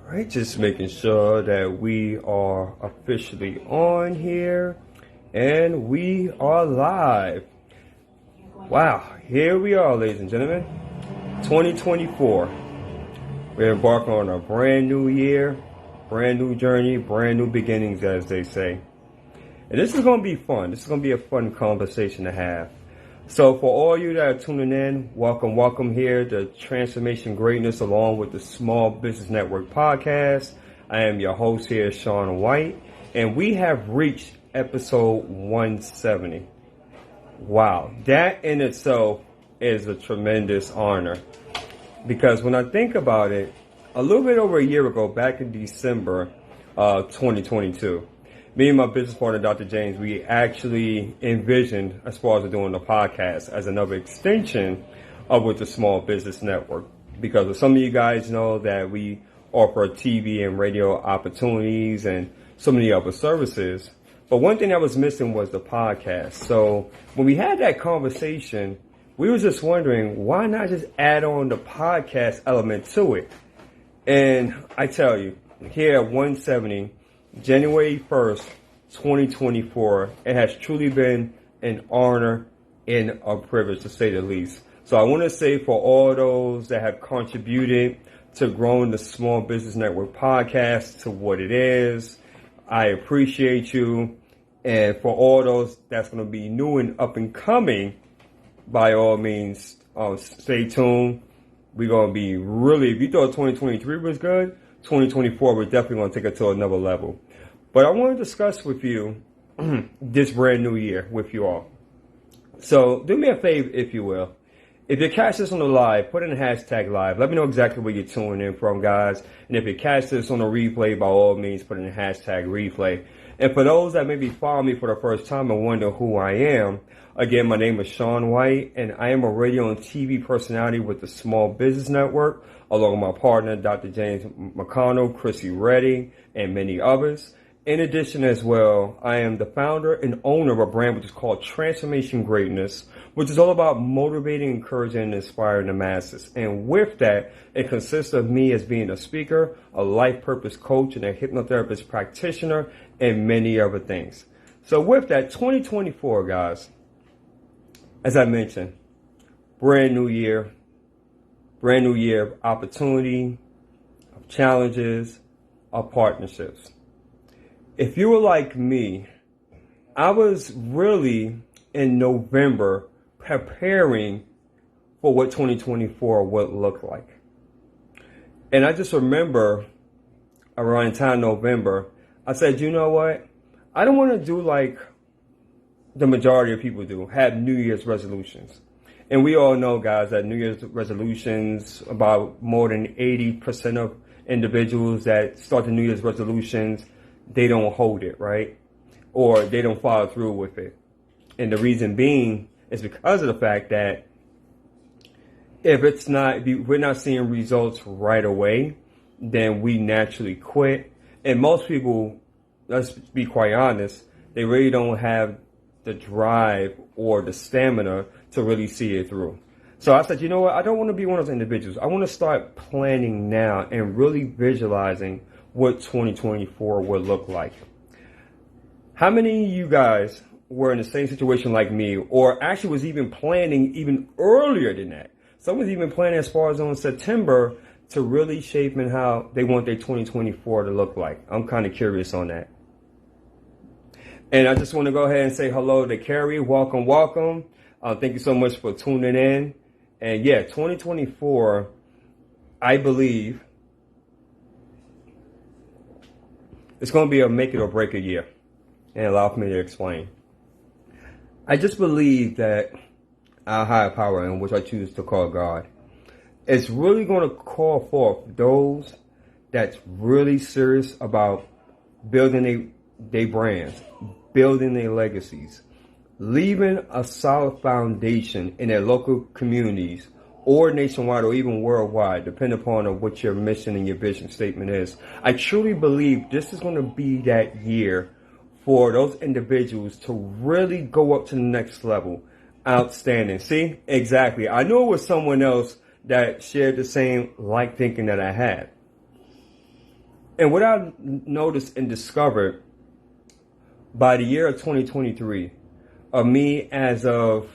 Right, just making sure that we are officially on here and we are live. Wow, here we are, ladies and gentlemen. 2024. We're embarking on a brand new year, brand new journey, brand new beginnings, as they say. And this is going to be fun. This is going to be a fun conversation to have. So for all you that are tuning in, welcome here to Transformation Greatness along with the Small Business Network podcast. I am your host here, Sean White, and we have reached episode 170. Wow, that in itself is a tremendous honor because when I think about it, a little bit over a year ago, back in December of 2022, me and my business partner, Dr. James, we actually envisioned, as far as doing the podcast, as another extension of with the Small Business Network. Because some of you guys know that we offer TV and radio opportunities and so many other services. But one thing that was missing was the podcast. So when we had that conversation, we were just wondering, why not just add on the podcast element to it? And I tell you, here at 170, January 1st, 2024, it has truly been an honor and a privilege, to say the least. So I want to say for all those that have contributed to growing the Small Business Network podcast to what it is, I appreciate you. And for all those that's going to be new and up and coming, by all means, stay tuned. We're going to be really, if you thought 2023 was good, 2024, we're definitely going to take it to another level. But I want to discuss with you this brand new year with you all. So do me a favor, if you will. If you catch this on the live, put in the hashtag live. Let me know exactly where you're tuning in from, guys. And if you catch this on the replay, by all means, put in the hashtag replay. And for those that maybe follow me for the first time and wonder who I am, again, my name is Sean White, and I am a radio and TV personality with the Small Business Network, along with my partner, Dr. James McConnell, Chrissy Reddy, and many others. In addition as well, I am the founder and owner of a brand which is called Transformation Greatness, which is all about motivating, encouraging, and inspiring the masses. And with that, it consists of me as being a speaker, a life purpose coach, and a hypnotherapist practitioner, and many other things. So with that, 2024, guys, as I mentioned, brand new year of opportunity, of challenges, of partnerships. If you were like me, I was really in November preparing for what 2024 would look like. And I just remember around the time November, I said, you know what? I don't want to do like the majority of people do, have New Year's resolutions. And we all know, guys, that New Year's resolutions, about more than 80% of individuals that start the New Year's resolutions, they don't hold it, right? Or they don't follow through with it. And the reason being is because of the fact that if we're not seeing results right away, then we naturally quit. And most people, let's be quite honest, they really don't have the drive or the stamina to really see it through. So I said, you know what? I don't want to be one of those individuals. I want to start planning now and really visualizing what 2024 would look like. How many of you guys were in the same situation like me, or actually was even planning even earlier than that? Some was even planning as far as on September to really shape in how they want their 2024 to look like. I'm kind of curious on that. And I just want to go ahead and say hello to Carrie. Welcome. Thank you so much for tuning in. And yeah, 2024, I believe, it's going to be a make it or break it year. And allow for me to explain. I just believe that our higher power, in which I choose to call God, is really going to call forth those that's really serious about building their brands, building their legacies, leaving a solid foundation in their local communities or nationwide or even worldwide, depending upon what your mission and your vision statement is. I truly believe this is going to be that year for those individuals to really go up to the next level. Outstanding. See? Exactly. I knew it was someone else that shared the same like thinking that I had. And what I noticed and discovered by the year of 2023, of me as of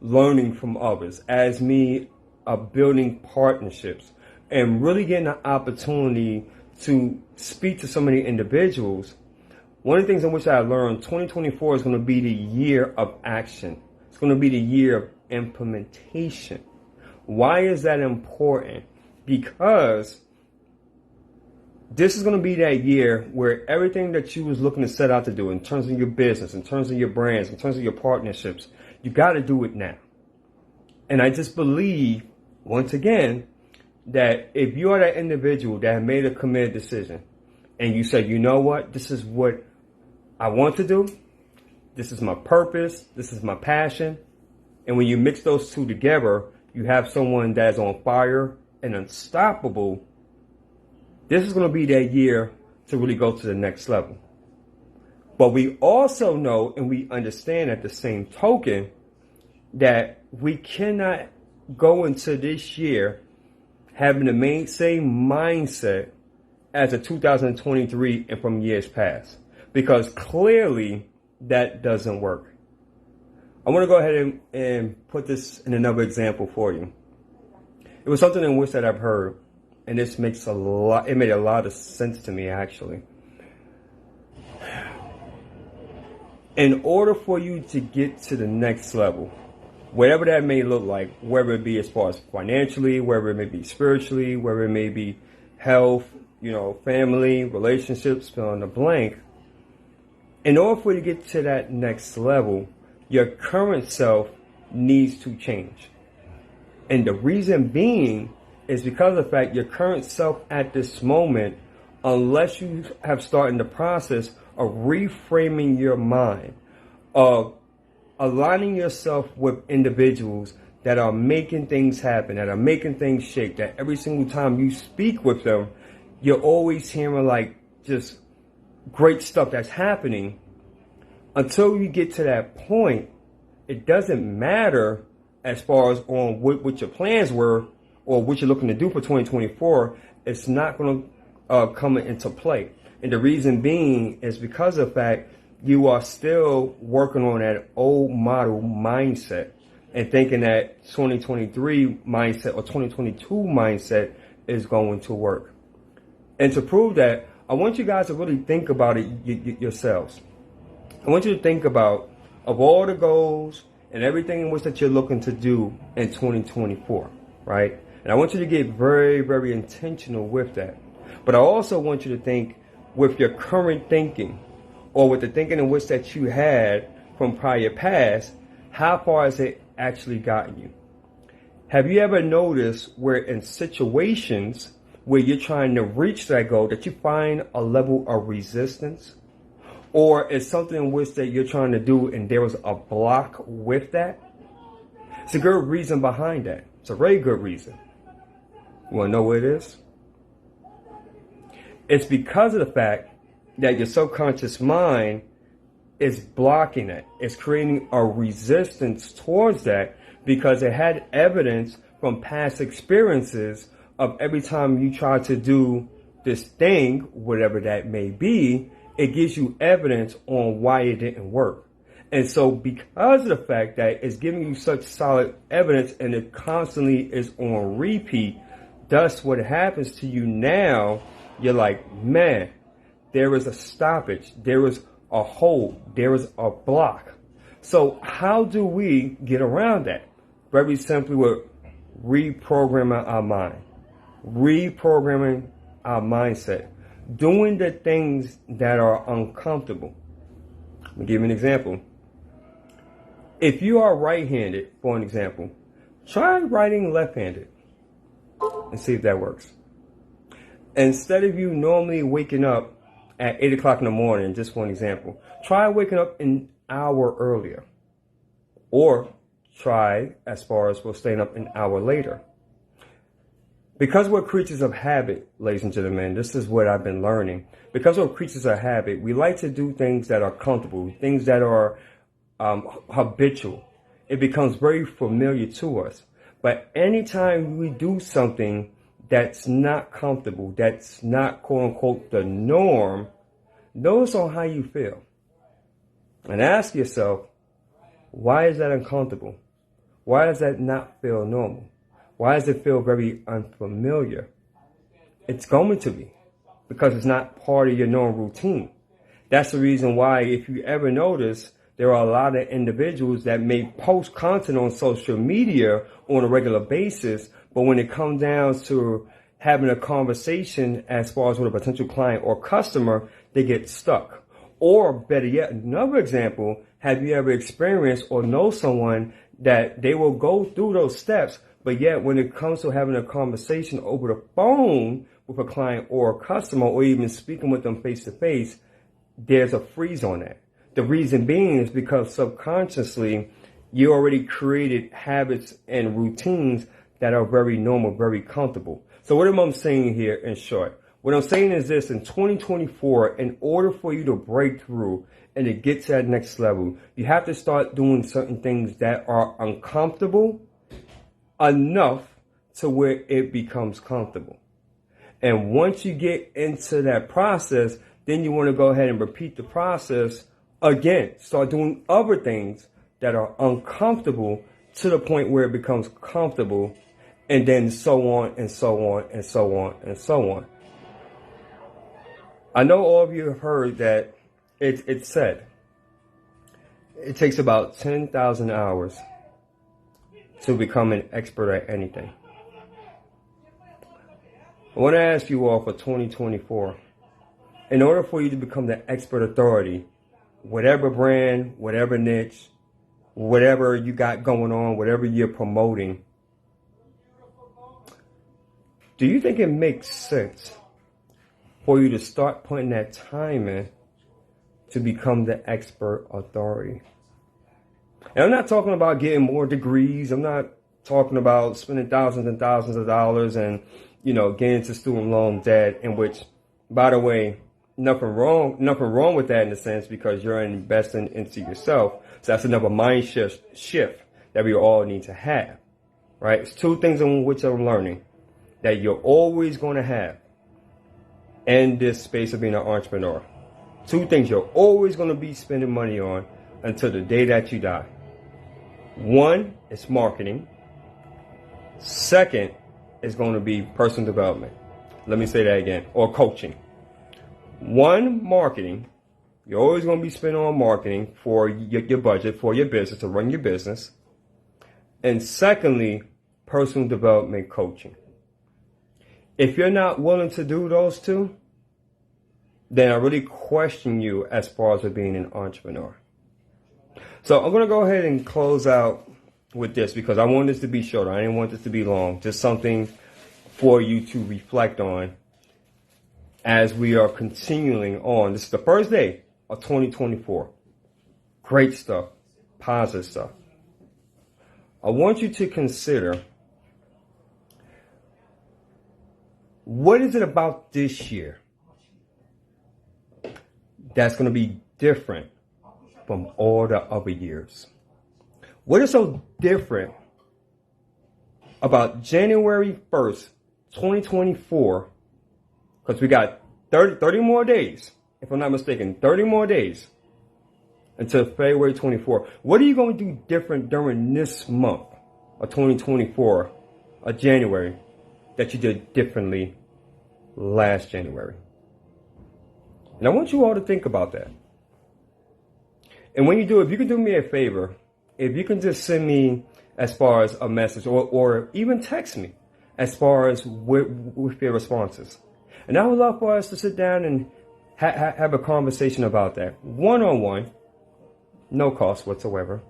learning from others, as me of building partnerships, and really getting an opportunity to speak to so many individuals, one of the things in which I learned, 2024 is going to be the year of action. It's going to be the year of implementation. Why is that important? Because this is going to be that year where everything that you was looking to set out to do in terms of your business, in terms of your brands, in terms of your partnerships, you got to do it now. And I just believe, once again, that if you are that individual that made a committed decision and you say, you know what, this is what I want to do, this is my purpose, this is my passion, and when you mix those two together, you have someone that's on fire and unstoppable. This is going to be that year to really go to the next level. But we also know and we understand at the same token that we cannot go into this year having the same mindset as a 2023 and from years past, because clearly that doesn't work. I want to go ahead and put this in another example for you. It was something in which that I've heard, and this makes it made a lot of sense to me actually. In order for you to get to the next level, whatever that may look like, whether it be as far as financially, whether it may be spiritually, whether it may be health, family, relationships, fill in the blank. In order for you to get to that next level, your current self needs to change. And the reason being is because of the fact your current self at this moment, unless you have started the process of reframing your mind, of aligning yourself with individuals that are making things happen, that are making things shake, that every single time you speak with them, you're always hearing like just great stuff that's happening. Until you get to that point, it doesn't matter as far as on what your plans were or what you're looking to do for 2024. It's not going to come into play. And the reason being is because of the fact you are still working on that old model mindset and thinking that 2023 mindset or 2022 mindset is going to work. And to prove that, I want you guys to really think about it yourselves. I want you to think about, of all the goals and everything in which that you're looking to do in 2024, right? And I want you to get very, very intentional with that. But I also want you to think with your current thinking, or with the thinking in which that you had from prior past, how far has it actually gotten you? Have you ever noticed where in situations where you're trying to reach that goal that you find a level of resistance? Or it's something in which that you're trying to do and there was a block with that? It's a good reason behind that. It's a very good reason. You want to know what it is? It's because of the fact that your subconscious mind is blocking it. It's creating a resistance towards that because it had evidence from past experiences of every time you try to do this thing, whatever that may be, it gives you evidence on why it didn't work. And so because of the fact that it's giving you such solid evidence and it constantly is on repeat, thus what happens to you now, you're like, man, there is a stoppage, there is a hold, there is a block. So how do we get around that? Very simply with reprogramming our mind, reprogramming our mindset, doing the things that are uncomfortable. Let me give you an example. If you are right-handed, for an example, try writing left-handed and see if that works. Instead of you normally waking up at 8 o'clock in the morning, just for an example, try waking up an hour earlier. Or try, as far as staying up an hour later. Because we're creatures of habit, ladies and gentlemen, this is what I've been learning. Because we're creatures of habit, we like to do things that are comfortable, things that are habitual. It becomes very familiar to us. But anytime we do something that's not comfortable, that's not quote unquote the norm, notice on how you feel. And ask yourself, why is that uncomfortable? Why does that not feel normal? Why does it feel very unfamiliar? It's going to be, because it's not part of your normal routine. That's the reason why, if you ever notice, there are a lot of individuals that may post content on social media on a regular basis, but when it comes down to having a conversation as far as with a potential client or customer, they get stuck. Or better yet, another example, have you ever experienced or know someone that they will go through those steps, but yet when it comes to having a conversation over the phone with a client or a customer, or even speaking with them face to face, there's a freeze on that. The reason being is because subconsciously you already created habits and routines that are very normal, very comfortable. So what am I saying here in short? What I'm saying is this: in 2024, in order for you to break through and to get to that next level, you have to start doing certain things that are uncomfortable enough to where it becomes comfortable. And once you get into that process, then you want to go ahead and repeat the process again. Start doing other things that are uncomfortable to the point where it becomes comfortable, and then so on and so on and so on and so on. I know all of you have heard that it's said it takes about 10,000 hours to become an expert at anything. I want to ask you all for 2024, in order for you to become the expert authority, whatever brand, whatever niche, whatever you got going on, whatever you're promoting, do you think it makes sense for you to start putting that time in to become the expert authority? And I'm not talking about getting more degrees. I'm not talking about spending thousands and thousands of dollars and, getting into student loan debt, in which, by the way, nothing wrong with that in a sense, because you're investing into yourself. So that's another mind shift that we all need to have, right? It's two things in which I'm learning that you're always going to have in this space of being an entrepreneur. Two things you're always going to be spending money on until the day that you die. One is marketing. Second is going to be personal development. Let me say that again, or coaching. One, marketing. You're always going to be spending on marketing for your budget, for your business, to run your business. And secondly, personal development coaching. If you're not willing to do those two, then I really question you as far as being an entrepreneur. So I'm going to go ahead and close out with this, because I want this to be shorter. I didn't want this to be long. Just something for you to reflect on as we are continuing on. This is the first day of 2024. Great stuff. Positive stuff. I want you to consider, what is it about this year that's going to be different from all the other years? What is so different about January 1st, 2024? Because we got 30 more days, if I'm not mistaken, 30 more days until February 24. What are you going to do different during this month of 2024, of January, that you did differently last January? And I want you all to think about that. And when you do, if you can do me a favor, if you can just send me as far as a message, or even text me as far as with your responses. And I would love for us to sit down and have a conversation about that. One-on-one, no cost whatsoever.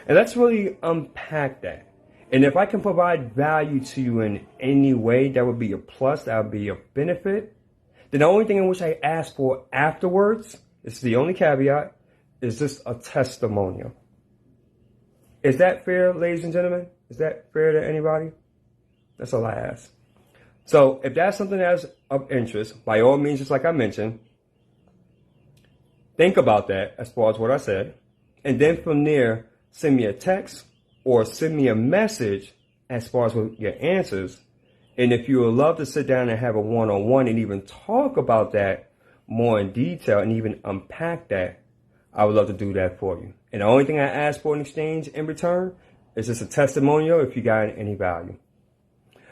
And let's really unpack that. And if I can provide value to you in any way, that would be a plus, that would be a benefit. Then the only thing in which I ask for afterwards, this is the only caveat, is just a testimonial. Is that fair, ladies and gentlemen? Is that fair to anybody? That's all I ask. So if that's something that's of interest, by all means, just like I mentioned, think about that as far as what I said. And then from there, send me a text or send me a message as far as with your answers. And if you would love to sit down and have a one-on-one and even talk about that more in detail and even unpack that, I would love to do that for you. And the only thing I ask for in exchange in return is just a testimonial if you got any value.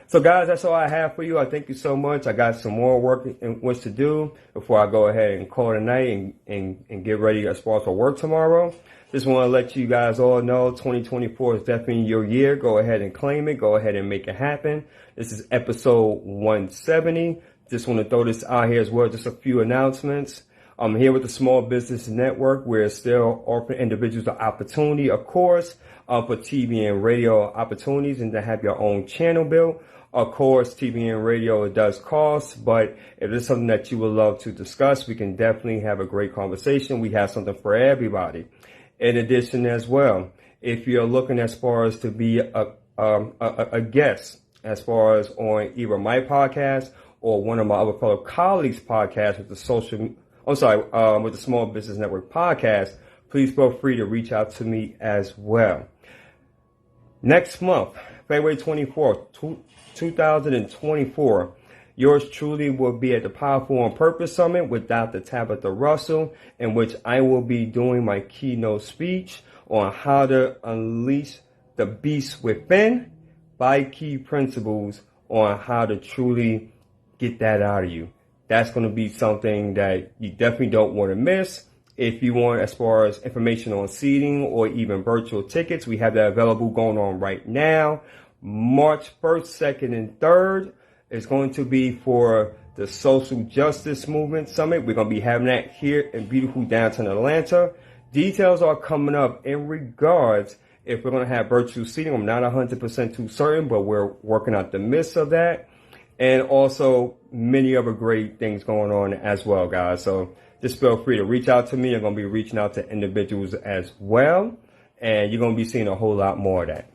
So guys, that's all I have for you. I thank you so much. I got some more work in which to do before I go ahead and call it a night and get ready as far as for work tomorrow. Just want to let you guys all know 2024 is definitely your year. Go ahead and claim it. Go ahead and make it happen. This is episode 170. Just want to throw this out here as well. Just a few announcements. I'm here with the Small Business Network. We're still offering individuals the opportunity, of course, for TV and radio opportunities and to have your own channel built. Of course, TV and radio, it does cost, but if it's something that you would love to discuss, we can definitely have a great conversation. We have something for everybody. In addition as well, if you're looking as far as to be a guest, as far as on either my podcast or one of my other fellow colleagues' podcasts with the with the Small Business Network podcast, please feel free to reach out to me as well. Next month, February 24th, 2024, yours truly will be at the Powerful on Purpose Summit with Dr. Tabitha Russell, in which I will be doing my keynote speech on how to unleash the beast within, 5 key principles on how to truly get that out of you. That's going to be something that you definitely don't want to miss. If you want, as far as information on seating or even virtual tickets, we have that available going on right now. March 1st, 2nd, and 3rd is going to be for the Social Justice Movement Summit. We're going to be having that here in beautiful downtown Atlanta. Details are coming up in regards if we're going to have virtual seating. I'm not 100% too certain, but we're working out the midst of that. And also many other great things going on as well, guys. So just feel free to reach out to me. I'm going to be reaching out to individuals as well. And you're going to be seeing a whole lot more of that.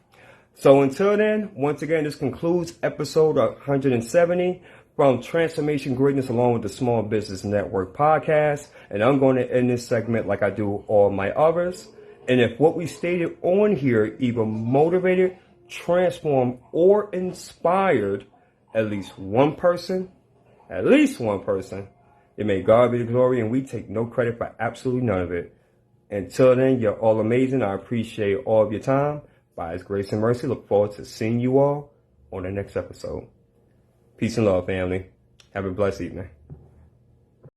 So until then, once again, this concludes episode 170 from Transformation Greatness along with the Small Business Network podcast. And I'm going to end this segment like I do all my others. And if what we stated on here either motivated, transformed, or inspired at least one person, then may God be the glory, and we take no credit for absolutely none of it. Until then, you're all amazing. I appreciate all of your time. By His grace and mercy, look forward to seeing you all on the next episode. Peace and love, family. Have a blessed evening.